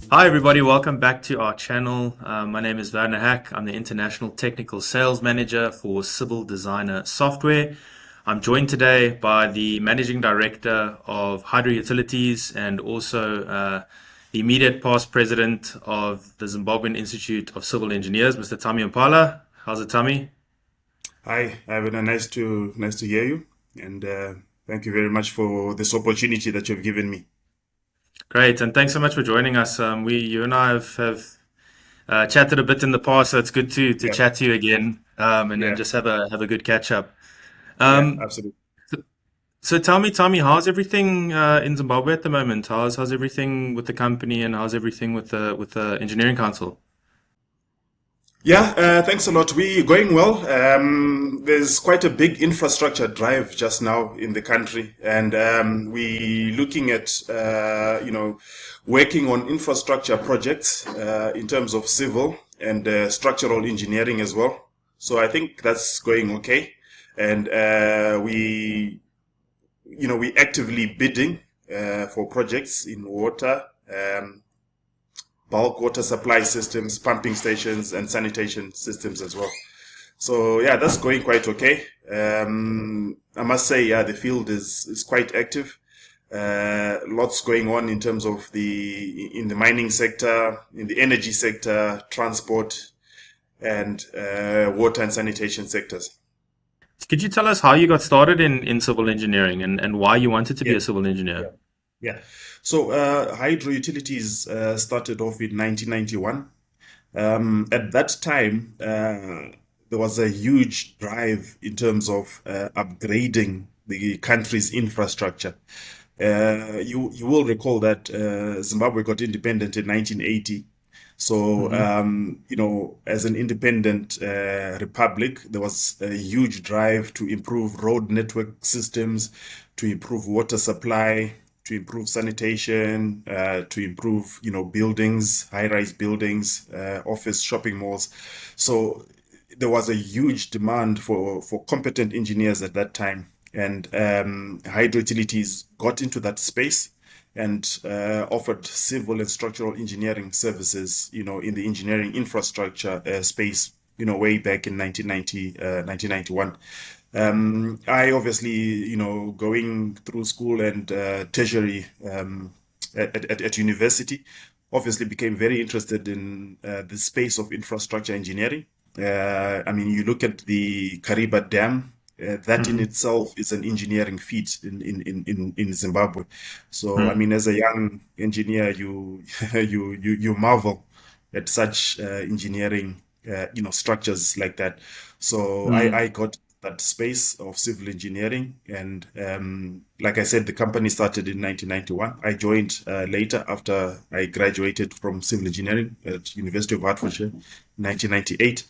Hi, everybody. Welcome back to our channel. My name is Werner Hack. I'm the International Technical Sales Manager for Civil Designer Software. I'm joined today by the Managing Director of Hydro Utilities and also the immediate past president of the Zimbabwean Institute of Civil Engineers, Mr. Tami Impala. How's it, Tami? Hi, Ivan. Nice to hear you, and thank you very much for this opportunity that you've given me. Great, and thanks so much for joining us. You and I have chatted a bit in the past, so it's good to Yeah, chat to you again, and then yeah, just have a good catch up. yeah, Um, absolutely. so tell me, how's everything in Zimbabwe at the moment? How's everything with the company, and how's everything with the engineering council? Yeah, thanks a lot. We going well. There's quite a big infrastructure drive just now in the country, and we looking at working on infrastructure projects in terms of civil and structural engineering as well. So I think that's going okay, and we actively bidding for projects in water, bulk water supply systems, pumping stations, and sanitation systems as well. So yeah, that's going quite okay. I must say, yeah, the field is quite active. Lots going on in terms of in the mining sector, in the energy sector, transport, and water and sanitation sectors. Could you tell us how you got started in civil engineering and why you wanted to be Yeah. a civil Yeah. engineer? Yeah. So hydro utilities started off in 1991. At that time, there was a huge drive in terms of upgrading the country's infrastructure. You will recall that Zimbabwe got independent in 1980. So, Hmm. as an independent republic, there was a huge drive to improve road network systems, to improve water supply, to improve sanitation, to improve, buildings, high-rise buildings, office, shopping malls. So there was a huge demand for competent engineers at that time, and hydro utilities got into that space and offered civil and structural engineering services, in the engineering infrastructure space, way back in 1991. I obviously, going through school and tertiary at university, obviously became very interested in the space of infrastructure engineering. I mean, you look at the Kariba Dam, that in Hmm. itself is an engineering feat in Zimbabwe. So, I mean, as a young engineer, you you marvel at such engineering, structures like that. So I got that space of civil engineering, and like I said, the company started in 1991. I joined later after I graduated from civil engineering at University of Hertfordshire in 1998,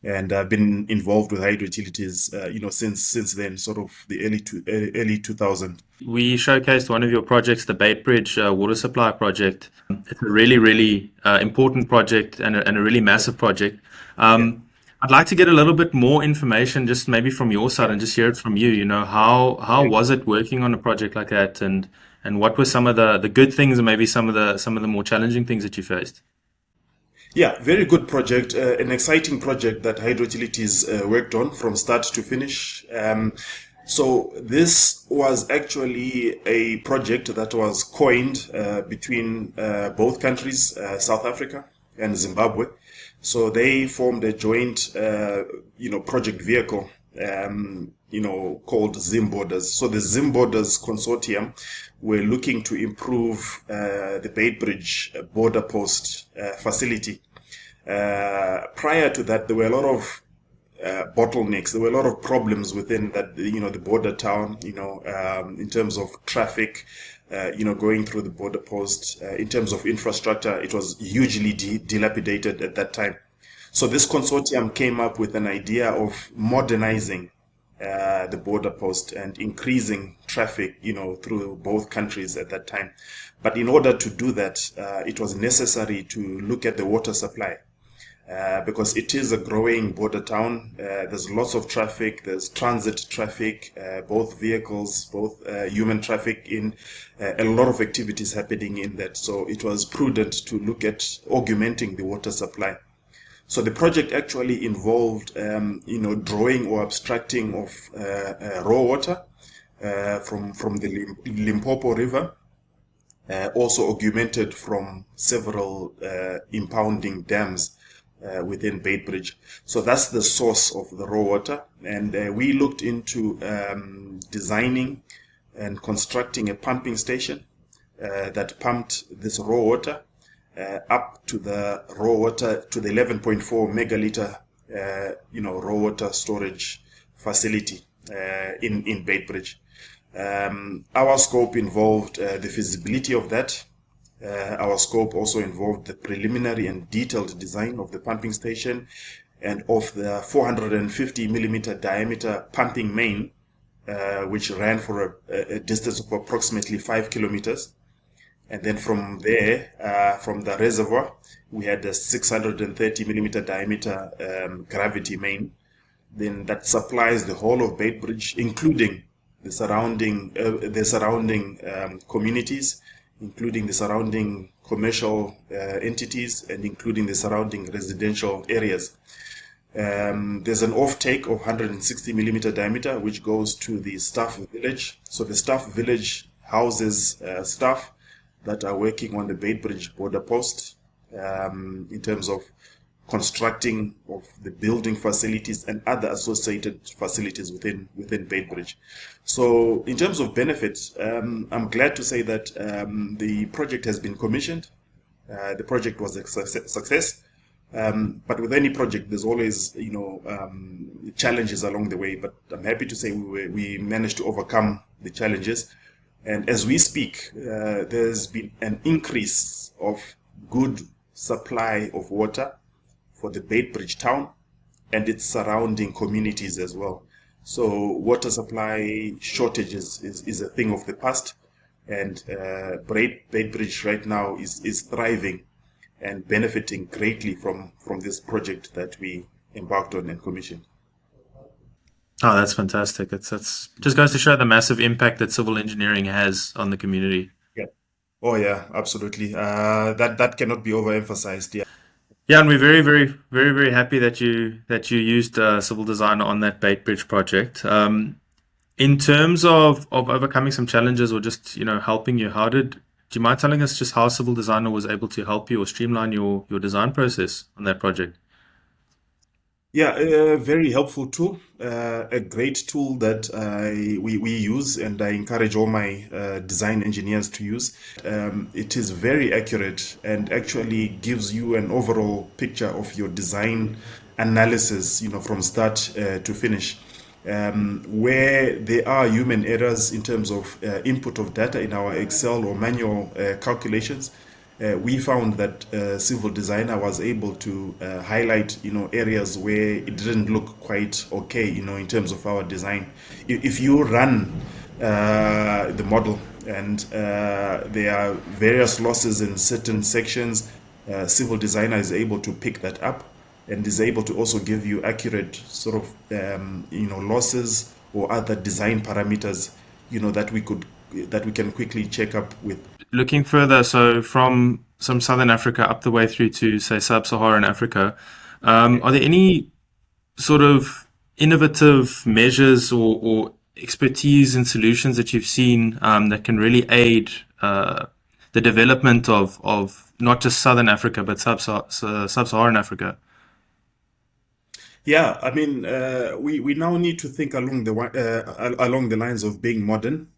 and I've been involved with hydro utilities, since then, sort of the early 2000. We showcased one of your projects, the Beitbridge water supply project. It's a really important project and a really Yeah, massive project. yeah, I'd like to get a little bit more information, just maybe from your side, yeah, and just hear it from you. You know, how yeah. was it working on a project like that, and what were some of the good things and maybe some of the more challenging things that you faced? Yeah, very good project, an exciting project that Hydro Utilities worked on from start to finish. So this was actually a project that was coined between both countries, South Africa and Zimbabwe. So they formed a joint, project vehicle, called Zim Borders. So the Zim Borders Consortium were looking to improve the Beitbridge border post facility. Prior to that, there were a lot of bottlenecks. There were a lot of problems within that, the border town, in terms of traffic, going through the border post. In terms of infrastructure, it was hugely dilapidated at that time. So this consortium came up with an idea of modernizing the border post and increasing traffic, through both countries at that time. But in order to do that, it was necessary to look at the water supply. because it is a growing border town. There's lots of traffic, there's transit traffic, both vehicles, both human traffic in a lot of activities happening in that. So it was prudent to look at augmenting the water supply. So the project actually involved, drawing or abstracting of raw water from the Limpopo River, also augmented from several impounding dams within Beitbridge. So that's the source of the raw water. And we looked into designing and constructing a pumping station that pumped this raw water up to the raw water, to the 11.4 megaliter, raw water storage facility in Beitbridge. Our scope involved the feasibility of that. Our scope also involved the preliminary and detailed design of the pumping station and of the 450 millimeter diameter pumping main, which ran for a distance of approximately 5 kilometers. And then from there, from the reservoir, we had a 630 millimeter diameter gravity main. Then that supplies the whole of Beitbridge, including the surrounding communities, including the surrounding commercial entities, and including the surrounding residential areas. There's an off-take of 160 millimeter diameter, which goes to the staff village. So the staff village houses staff that are working on the Beitbridge border post in terms of constructing of the building facilities and other associated facilities within Beitbridge. So in terms of benefits, I'm glad to say that the project has been commissioned. The project was a success. But with any project, there's always, challenges along the way. But I'm happy to say we managed to overcome the challenges. And as we speak, there's been an increase of good supply of water for the Beitbridge town and its surrounding communities as well. So water supply shortages is a thing of the past, and Beitbridge right now is thriving and benefiting greatly from this project that we embarked on and commissioned. Oh, that's fantastic. It's just goes to show the massive impact that civil engineering has on the community. Yeah. Oh yeah, absolutely. That cannot be overemphasized. Yeah. Yeah, and we're very, very, very, very happy that you used civil design on that Beitbridge project. In terms of overcoming some challenges or just helping you, do you mind telling us just how Civil Designer was able to help you or streamline your design process on that project? Yeah, a very helpful tool, a great tool that we use, and I encourage all my design engineers to use. It is very accurate and actually gives you an overall picture of your design analysis, from start to finish. Where there are human errors in terms of input of data in our Excel or manual calculations, we found that Civil Designer was able to highlight, areas where it didn't look quite okay, in terms of our design. If you run the model and there are various losses in certain sections, Civil Designer is able to pick that up and is able to also give you accurate sort of, losses or other design parameters, that we can quickly check up with. Looking further, so from some Southern Africa up the way through to, say, Sub-Saharan Africa, are there any sort of innovative measures or expertise and solutions that you've seen that can really aid the development of not just Southern Africa, but Sub-Saharan Africa? Yeah, I mean, we now need to think along the lines of being modern.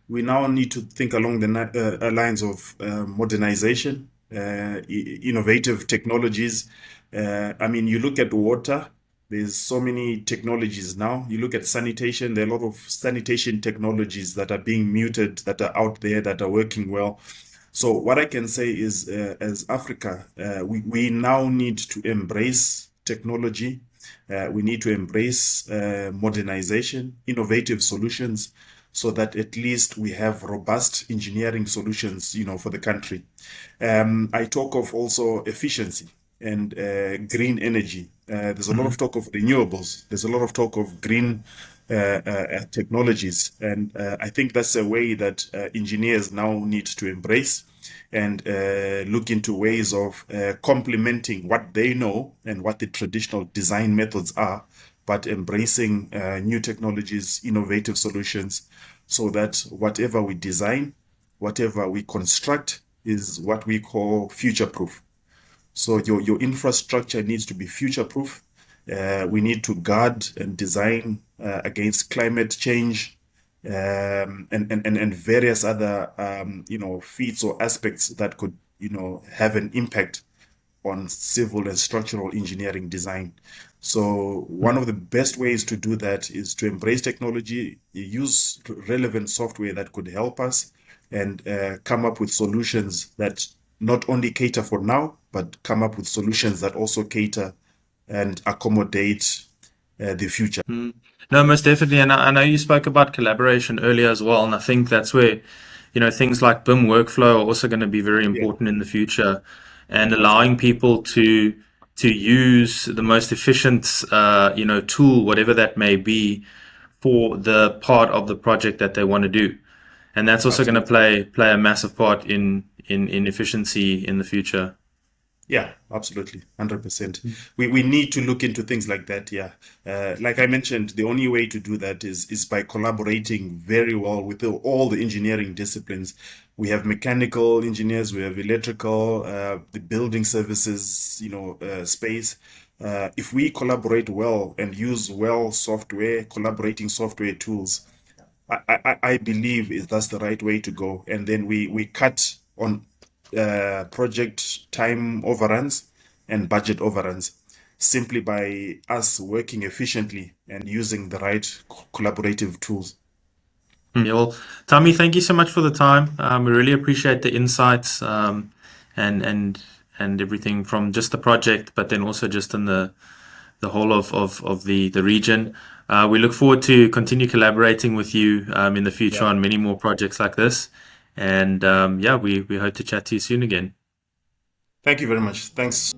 We now need to think along the lines of modernization, innovative technologies. I mean, you look at water, there's so many technologies now. You look at sanitation, there are a lot of sanitation technologies that are being muted, that are out there, that are working well. So what I can say is, as Africa, we now need to embrace technology. We need to embrace modernization, innovative solutions, so that at least we have robust engineering solutions, for the country. I talk of also efficiency. and green energy. There's a lot of Mhm. talk of renewables. There's a lot of talk of green technologies, and I think that's a way that engineers now need to embrace and look into ways of complementing what they know and what the traditional design methods are, but embracing new technologies, innovative solutions, so that whatever we design, whatever we construct is what we call future proof. So your infrastructure needs to be future proof. We need to guard and design against climate change, and various other feats or aspects that could have an impact on civil and structural engineering design. So one of the best ways to do that is to embrace technology, use relevant software that could help us, and come up with solutions that not only cater for now, but come up with solutions that also cater and accommodate the future. Mm. No, most definitely. And I know you spoke about collaboration earlier as well. And I think that's where, things like BIM workflow are also going to be very Yeah, important in the future, and allowing absolutely. people to use the most efficient, tool, whatever that may be, for the part of the project that they want to do. And that's also going to Absolutely. play a massive part in efficiency in the future. Yeah, absolutely. 100%. We need to look into things like that. Yeah. Like I mentioned, the only way to do that is by collaborating very well with all the engineering disciplines. We have mechanical engineers, we have electrical, the building services, space. If we collaborate well and use well software, collaborating software tools, I believe that's the right way to go. And then we cut on project time overruns and budget overruns simply by us working efficiently and using the right collaborative tools. Yeah, well, Tommy, thank you so much for the time. We really appreciate the insights, and and everything from just the project, but then also just in the whole of the region. We look forward to continue collaborating with you in the future Yeah. on many more projects like this. And yeah, we hope to chat to you soon again. Thank you very much. Thanks.